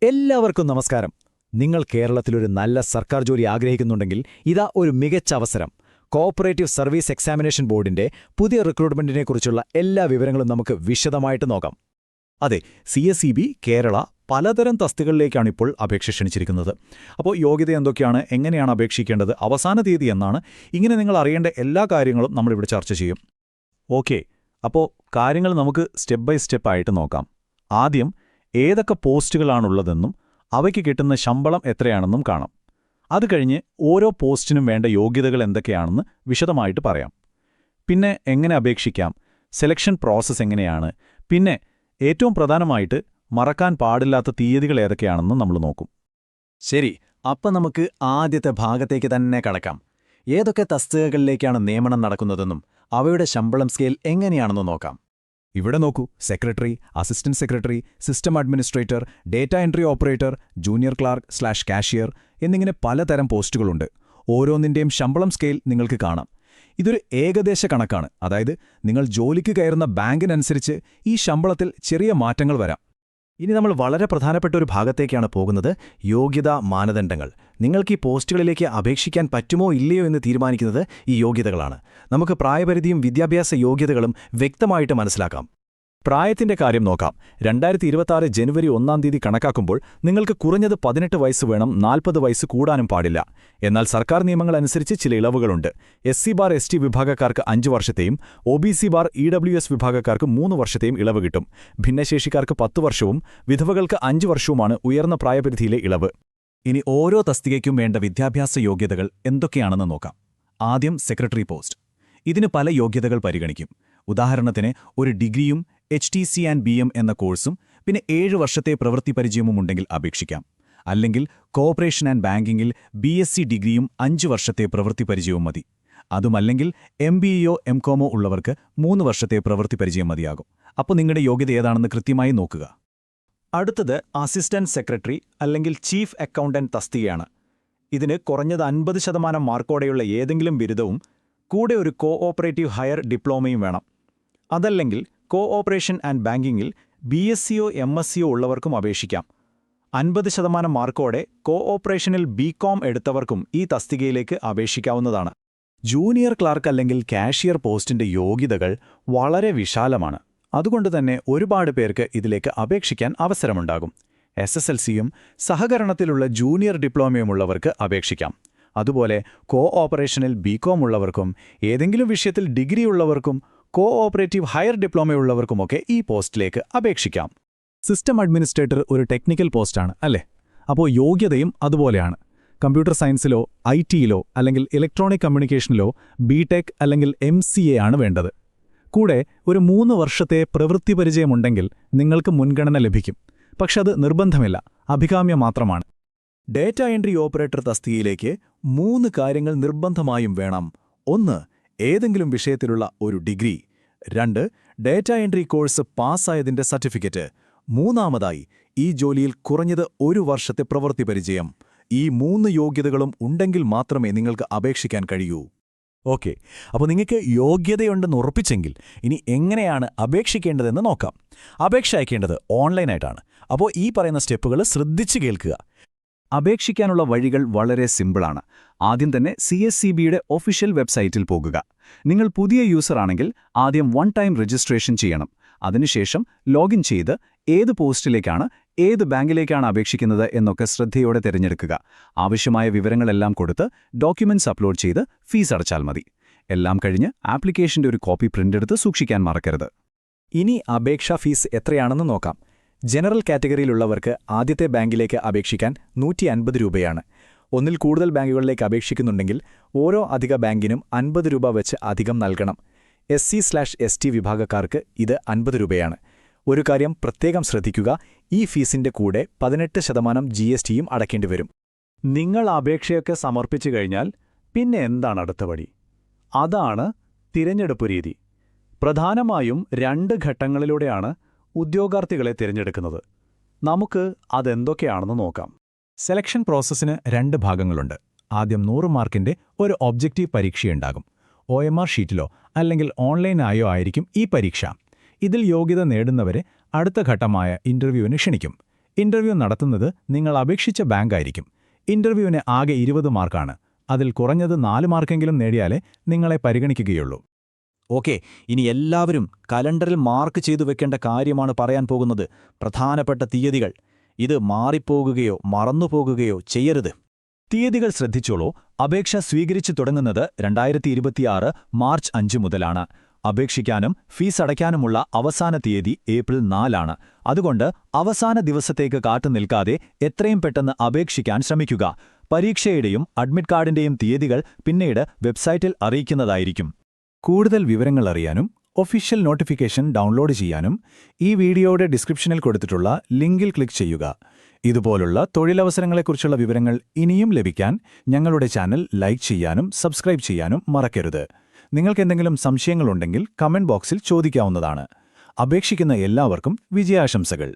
എല്ലാവർക്കും നമസ്കാരം. നിങ്ങൾ കേരളത്തിലൊരു നല്ല സർക്കാർ ജോലി ആഗ്രഹിക്കുന്നുണ്ടെങ്കിൽ ഇതാ ഒരു മികച്ച അവസരം. കോഓപ്പറേറ്റീവ് സർവീസ് എക്സാമിനേഷൻ ബോർഡിന്റെ പുതിയ റിക്രൂട്ട്മെന്റിനെക്കുറിച്ചുള്ള എല്ലാ വിവരങ്ങളും നമുക്ക് വിശദമായിട്ട് നോക്കാം. അതെ, CSEB കേരള പലതരം തസ്തികകളിലേക്കാണിപ്പോൾ അപേക്ഷ ക്ഷണിച്ചിരിക്കുന്നത്. അപ്പോൾ യോഗ്യത എന്തൊക്കെയാണ്, എങ്ങനെയാണ് അപേക്ഷിക്കേണ്ടത്, അവസാന തീയതി എന്നാണ്, ഇങ്ങനെ നിങ്ങൾ അറിയേണ്ട എല്ലാ കാര്യങ്ങളും നമ്മളിവിടെ ചർച്ച ചെയ്യും. ഓക്കെ, അപ്പോൾ കാര്യങ്ങൾ നമുക്ക് സ്റ്റെപ്പ് ബൈ സ്റ്റെപ്പ് ആയിട്ട് നോക്കാം. ആദ്യം ഏതൊക്കെ പോസ്റ്റുകളാണുള്ളതെന്നും അവയ്ക്ക് കിട്ടുന്ന ശമ്പളം എത്രയാണെന്നും കാണാം. അത് കഴിഞ്ഞ് ഓരോ പോസ്റ്റിനും വേണ്ട യോഗ്യതകൾ എന്തൊക്കെയാണെന്ന് വിശദമായിട്ട് പറയാം. പിന്നെ എങ്ങനെ അപേക്ഷിക്കാം, സെലക്ഷൻ പ്രോസസ്സ് എങ്ങനെയാണ്, പിന്നെ ഏറ്റവും പ്രധാനമായിട്ട് മറക്കാൻ പാടില്ലാത്ത തീയതികൾ ഏതൊക്കെയാണെന്ന് നമ്മൾ നോക്കും. ശരി, അപ്പം നമുക്ക് ആദ്യത്തെ ഭാഗത്തേക്ക് തന്നെ കടക്കാം. ഏതൊക്കെ തസ്തികകളിലേക്കാണ് നിയമനം നടക്കുന്നതെന്നും അവയുടെ ശമ്പളം സ്കെയിൽ എങ്ങനെയാണെന്ന് നോക്കാം. ഇവിടെ നോക്കൂ, secretary, assistant secretary, system administrator, data entry operator, junior clerk cashier എന്നിങ്ങനെ പലതരം പോസ്റ്റുകളുണ്ട്. ഓരോന്നിന്റെയും ശമ്പളം സ്കെയിൽ നിങ്ങൾക്ക് കാണാം. ഇതൊരു ഏകദേശ കണക്കാണ്, അതായത് നിങ്ങൾ ജോലിക്ക് കയറുന്ന ബാങ്കിനനുസരിച്ച് ഈ ശമ്പളത്തിൽ ചെറിയ മാറ്റങ്ങൾ വരാം. ഇനി നമ്മൾ വളരെ പ്രധാനപ്പെട്ട ഒരു ഭാഗത്തേക്കാണ് പോകുന്നത്, യോഗ്യതാ മാനദണ്ഡങ്ങൾ. നിങ്ങൾക്ക് ഈ പോസ്റ്റുകളിലേക്ക് അപേക്ഷിക്കാൻ പറ്റുമോ ഇല്ലയോ എന്ന് തീരുമാനിക്കുന്നത് ഈ യോഗ്യതകളാണ്. നമുക്ക് പ്രായപരിധിയും വിദ്യാഭ്യാസ യോഗ്യതകളും വ്യക്തമായിട്ട് മനസ്സിലാക്കാം. പ്രായത്തിന്റെ കാര്യം നോക്കാം. 2026 ജനുവരി 1-ാം തീയതി കണക്കാക്കുമ്പോൾ നിങ്ങൾക്ക് കുറഞ്ഞത് 18 വയസ്സ് വേണം, 40 വയസ്സ് കൂടാനും പാടില്ല. എന്നാൽ സർക്കാർ നിയമങ്ങളനുസരിച്ച് ചില ഇളവുകളുണ്ട്. SC/ST വിഭാഗക്കാർക്ക് 5 വർഷത്തെയും OBC/EWS വിഭാഗക്കാർക്ക് 3 വർഷത്തെയും ഇളവ് കിട്ടും. ഭിന്നശേഷിക്കാർക്ക് 10 വർഷവും വിധവകൾക്ക് 5 വർഷവുമാണ് ഉയർന്ന പ്രായപരിധിയിലെ ഇളവ്. ഇനി ഓരോ തസ്തികയ്ക്കും വേണ്ട വിദ്യാഭ്യാസ യോഗ്യതകൾ എന്തൊക്കെയാണെന്ന് നോക്കാം. ആദ്യം സെക്രട്ടറി പോസ്റ്റ്. ഇതിന് പല യോഗ്യതകൾ പരിഗണിക്കും. ഉദാഹരണത്തിന് ഒരു ഡിഗ്രിയും HTC&BM എന്ന കോഴ്സും പിന്നെ 7 വർഷത്തെ പ്രവൃത്തി പരിചയവുമുണ്ടെങ്കിൽ അപേക്ഷിക്കാം. അല്ലെങ്കിൽ കോഓപ്പറേഷൻ ആൻഡ് ബാങ്കിങ്ങിൽ BSc ഡിഗ്രിയും 5 വർഷത്തെ പ്രവൃത്തി പരിചയവും മതി. അതുമല്ലെങ്കിൽ MBAയോ MCOMോ ഉള്ളവർക്ക് 3 വർഷത്തെ പ്രവൃത്തി പരിചയം മതിയാകും. അപ്പോൾ നിങ്ങളുടെ യോഗ്യത ഏതാണെന്ന് കൃത്യമായി നോക്കുക. അടുത്തത് അസിസ്റ്റന്റ് സെക്രട്ടറി അല്ലെങ്കിൽ ചീഫ് അക്കൗണ്ടന്റ് തസ്തികയാണ്. ഇതിന് കുറഞ്ഞത് 50% മാർക്കോടെയുള്ള ഏതെങ്കിലും ബിരുദവും കൂടെ ഒരു കോഓപ്പറേറ്റീവ് ഹയർ ഡിപ്ലോമയും വേണം. അതല്ലെങ്കിൽ കോഓപ്പറേഷൻ ആൻഡ് ബാങ്കിങ്ങിൽ BScയോ MScയോ ഉള്ളവർക്കും അപേക്ഷിക്കാം. 50% മാർക്കോടെ കോഓപ്പറേഷനിൽ BCom എടുത്തവർക്കും ഈ തസ്തികയിലേക്ക് അപേക്ഷിക്കാവുന്നതാണ്. ജൂനിയർ ക്ലാർക്ക് അല്ലെങ്കിൽ കാഷ്യർ പോസ്റ്റിന്റെ യോഗ്യതകൾ വളരെ വിശാലമാണ്. അതുകൊണ്ടുതന്നെ ഒരുപാട് പേർക്ക് ഇതിലേക്ക് അപേക്ഷിക്കാൻ അവസരമുണ്ടാകും. SSLCയും സഹകരണത്തിലുള്ള ജൂനിയർ ഡിപ്ലോമയുമുള്ളവർക്ക് അപേക്ഷിക്കാം. അതുപോലെ കോഓപ്പറേഷനിൽ BCom ഉള്ളവർക്കും ഏതെങ്കിലും വിഷയത്തിൽ ഡിഗ്രിയുള്ളവർക്കും കോഓപ്പറേറ്റീവ് ഹയർ ഡിപ്ലോമയുള്ളവർക്കുമൊക്കെ ഈ പോസ്റ്റിലേക്ക് അപേക്ഷിക്കാം. സിസ്റ്റം അഡ്മിനിസ്ട്രേറ്റർ ഒരു ടെക്നിക്കൽ പോസ്റ്റാണ്, അല്ലേ? അപ്പോൾ യോഗ്യതയും അതുപോലെയാണ്. കമ്പ്യൂട്ടർ സയൻസിലോ IT-യിലോ അല്ലെങ്കിൽ ഇലക്ട്രോണിക് കമ്മ്യൂണിക്കേഷനിലോ BTech അല്ലെങ്കിൽ MCA ആണ് വേണ്ടത്. കൂടെ ഒരു 3 വർഷത്തെ പ്രവൃത്തി പരിചയമുണ്ടെങ്കിൽ നിങ്ങൾക്ക് മുൻഗണന ലഭിക്കും. പക്ഷെ അത് നിർബന്ധമില്ല, അഭികാമ്യം മാത്രമാണ്. ഡേറ്റ എൻട്രി ഓപ്പറേറ്റർ തസ്തികയിലേക്ക് 3 കാര്യങ്ങൾ നിർബന്ധമായും വേണം. 1. ഏതെങ്കിലും വിഷയത്തിലുള്ള ഒരു ഡിഗ്രി. 2. ഡേറ്റ എൻട്രി കോഴ്സ് പാസ്സായതിന്റെ സർട്ടിഫിക്കറ്റ്. 3. ഈ ജോലിയിൽ കുറഞ്ഞത് 1 വർഷത്തെ പ്രവൃത്തി പരിചയം. ഈ 3 യോഗ്യതകളും ഉണ്ടെങ്കിൽ മാത്രമേ നിങ്ങൾക്ക് അപേക്ഷിക്കാൻ കഴിയൂ. ഓക്കെ, അപ്പോൾ നിങ്ങൾക്ക് യോഗ്യതയുണ്ടെന്ന് ഉറപ്പിച്ചെങ്കിൽ ഇനി എങ്ങനെയാണ് അപേക്ഷിക്കേണ്ടതെന്ന് നോക്കാം. അപേക്ഷ അയക്കേണ്ടത് ഓൺലൈനായിട്ടാണ്. അപ്പോൾ ഈ പറയുന്ന സ്റ്റെപ്പുകൾ ശ്രദ്ധിച്ച് കേൾക്കുക. അപേക്ഷിക്കാനുള്ള വഴികൾ വളരെ സിമ്പിളാണ്. ആദ്യം തന്നെ CSEBയുടെ ഒഫീഷ്യൽ വെബ്സൈറ്റിൽ പോകുക. നിങ്ങൾ പുതിയ യൂസർ ആണെങ്കിൽ ആദ്യം 1 ടൈം രജിസ്ട്രേഷൻ ചെയ്യണം. അതിനുശേഷം ലോഗിൻ ചെയ്ത് ഏത് പോസ്റ്റിലേക്കാണ്, ഏത് ബാങ്കിലേക്കാണ് അപേക്ഷിക്കുന്നത് എന്നൊക്കെ ശ്രദ്ധയോടെ തിരഞ്ഞെടുക്കുക. ആവശ്യമായ വിവരങ്ങളെല്ലാം കൊടുത്ത് ഡോക്യുമെന്റ്സ് അപ്ലോഡ് ചെയ്ത് ഫീസ് അടച്ചാൽ മതി. എല്ലാം കഴിഞ്ഞ് ആപ്ലിക്കേഷന്റെ ഒരു കോപ്പി പ്രിന്റെടുത്ത് സൂക്ഷിക്കാൻ മറക്കരുത്. ഇനി അപേക്ഷാ ഫീസ് എത്രയാണെന്ന് നോക്കാം. ജനറൽ കാറ്റഗറിയിലുള്ളവർക്ക് ആദ്യത്തെ ബാങ്കിലേക്ക് അപേക്ഷിക്കാൻ 150 രൂപയാണ്. ഒന്നിൽ കൂടുതൽ ബാങ്കുകളിലേക്ക് അപേക്ഷിക്കുന്നുണ്ടെങ്കിൽ ഓരോ അധിക ബാങ്കിനും 50 രൂപ വെച്ച് അധികം നൽകണം. SC/ST വിഭാഗക്കാർക്ക് ഇത് 50 രൂപയാണ്. ഒരു കാര്യം പ്രത്യേകം ശ്രദ്ധിക്കുക, ഈ ഫീസിന്റെ കൂടെ 18% GSTയും അടയ്ക്കേണ്ടി വരും. നിങ്ങൾ അപേക്ഷയൊക്കെ സമർപ്പിച്ചു കഴിഞ്ഞാൽ പിന്നെ എന്താണ് അടുത്ത വഴി? അതാണ് തിരഞ്ഞെടുപ്പ് രീതി. പ്രധാനമായും 2 ഘട്ടങ്ങളിലൂടെയാണ് ഉദ്യോഗാർത്ഥികളെ തിരഞ്ഞെടുക്കുന്നത്. നമുക്ക് അതെന്തൊക്കെയാണെന്ന് നോക്കാം. സെലക്ഷൻ പ്രോസസ്സിന് 2 ഭാഗങ്ങളുണ്ട്. ആദ്യം 100 മാർക്കിന്റെ ഒരു ഒബ്ജക്റ്റീവ് പരീക്ഷയുണ്ടാകും. OMR ഷീറ്റിലോ അല്ലെങ്കിൽ ഓൺലൈനായോ ആയിരിക്കും ഈ പരീക്ഷ. ഇതിൽ യോഗ്യത നേടുന്നവരെ അടുത്ത ഘട്ടമായ ഇന്റർവ്യൂവിന് ക്ഷണിക്കും. ഇന്റർവ്യൂ നടത്തുന്നത് നിങ്ങൾ അപേക്ഷിച്ച ബാങ്കായിരിക്കും. ഇന്റർവ്യൂവിന് ആകെ 20 മാർക്കാണ്. അതിൽ കുറഞ്ഞത് 4 മാർക്കെങ്കിലും നേടിയാലേ നിങ്ങളെ പരിഗണിക്കുകയുള്ളൂ. ഓക്കെ, ഇനി എല്ലാവരും കലണ്ടറിൽ മാർക്ക് ചെയ്തു വെക്കേണ്ട കാര്യമാണ് പറയാൻ പോകുന്നത്. പ്രധാനപ്പെട്ട തീയതികൾ. ഇത് മാറിപ്പോകുകയോ മറന്നുപോകുകയോ ചെയ്യരുത്. തീയതികൾ ശ്രദ്ധിച്ചോളൂ. അപേക്ഷ സ്വീകരിച്ചു തുടങ്ങുന്നത് 2026 മാർച്ച് 5 മുതലാണ്. അപേക്ഷിക്കാനും ഫീസ് അടയ്ക്കാനുമുള്ള അവസാന തീയതി ഏപ്രിൽ 4 അതുകൊണ്ട് അവസാന ദിവസത്തേക്ക് കാത്തുനിൽക്കാതെ എത്രയും പെട്ടെന്ന് അപേക്ഷിക്കാൻ ശ്രമിക്കുക. പരീക്ഷയുടെയും അഡ്മിറ്റ് കാർഡിന്റെയും തീയതികൾ പിന്നീട് വെബ്സൈറ്റിൽ അറിയിക്കുന്നതായിരിക്കും. കൂടുതൽ വിവരങ്ങൾ അറിയാനും ഒഫീഷ്യൽ നോട്ടിഫിക്കേഷൻ ഡൗൺലോഡ് ചെയ്യാനും ഈ വീഡിയോയുടെ ഡിസ്ക്രിപ്ഷനിൽ കൊടുത്തിട്ടുള്ള ലിങ്കിൽ ക്ലിക്ക് ചെയ്യുക. ഇതുപോലുള്ള തൊഴിലവസരങ്ങളെക്കുറിച്ചുള്ള വിവരങ്ങൾ ഇനിയും ലഭിക്കാൻ ഞങ്ങളുടെ ചാനൽ ലൈക്ക് ചെയ്യാനും സബ്സ്ക്രൈബ് ചെയ്യാനും മറക്കരുത്. നിങ്ങൾക്കെന്തെങ്കിലും സംശയങ്ങളുണ്ടെങ്കിൽ കമന്റ് ബോക്സിൽ ചോദിക്കാവുന്നതാണ്. അപേക്ഷിക്കുന്ന എല്ലാവർക്കും വിജയാശംസകൾ.